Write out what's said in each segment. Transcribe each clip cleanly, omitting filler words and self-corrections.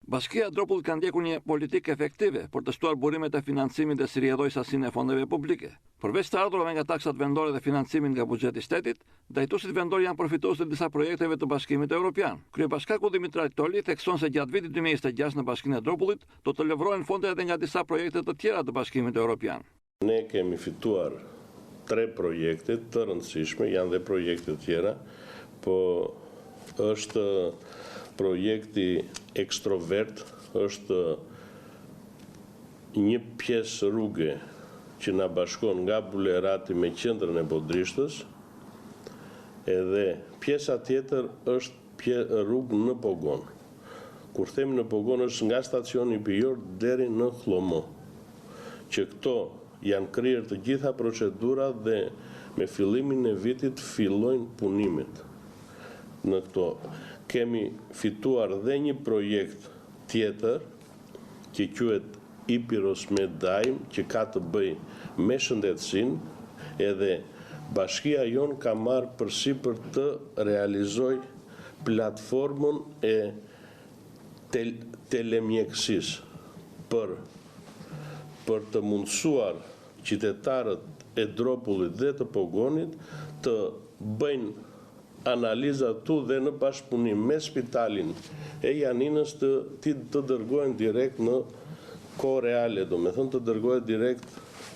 Bashkia e Dropullit ka ndjekur një politikë efektive për të shtuar burimet e financimit dhe si rrjedhoi sasinë e fondeve publike. Përveç të ardhurave nga taksat vendore dhe financimin nga buxheti i shtetit, drejtuesit vendor janë përfitues të disa projekteve të Bashkimit Evropian. Kryebashkiaku Dimitra Toli thekson se gjatë vitit 2026 në Bashkinë e Dropullit do të lëvrohen fonde edhe nga disa projekte të tjera të Bashkimit Evropian. Ne kemi fituar 3 projekte të rëndësishme, janë dhe projekte të tjera, po është projekti Ekstrovert, është një pjesë rruge që na bashkon nga Bulerati me qendrën e Bodrishtës, edhe pjesa tjetër është rrugë në Pogon. Kur themi në Pogon është nga stacioni Bijor deri në Hlomo, që këto janë kryer të gjitha procedurat dhe me fillimin e vitit fillojnë punimet. Në këto kemi fituar dhe një projekt tjetër që quhet Ipiros me Dajm, që ka të bëj me shëndetësinë, edhe bashkia jonë ka marrë përsipër të realizoj platformën e telemjekësisë për të mundësuar qytetarët e Dropullit dhe të Pogonit të bëjnë analiza tu dhe në bashkëpunim me spitalin e Janinës të dërgojnë direkt në kohë reale, do me thënë të dërgojnë direkt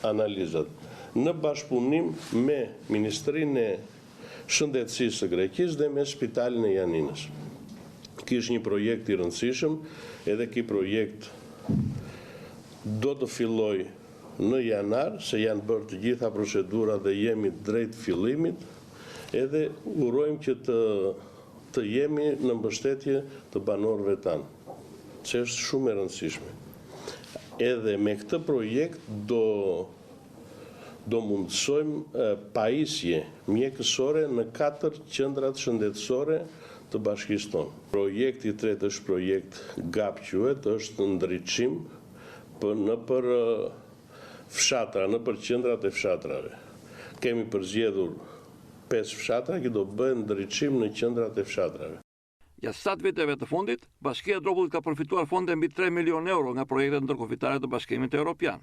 analizat. Në bashkëpunim me Ministrinë e Shëndetësisë së Greqisë dhe me spitalin e Janinës. Kish një projekt i rëndësishëm, edhe ky projekt do të filloj në janar, se janë bërë të gjitha procedurat dhe jemi drejt fillimit, edhe urojmë që të jemi në mbështetje të banorëve tanë, që është shumë e rëndësishme. Edhe me këtë projekt do mundësojmë pajisje mjekësore në 4 qendrat shëndetësore të bashkisë tonë. Projekti i tretë është projekt GAP quhet, është ndriçim nëpër fshatra, nëpër qendrat e fshatrave. Kemi përzgjedhur 5 fshatra që do bëhen ndriçim në qendrat e fshatrave. Gjatë 7 viteve të fundit, Bashkia e Dropullit ka përfituar fonde mbi 3 milion euro nga projektet ndërkufitare të Bashkimit Evropian.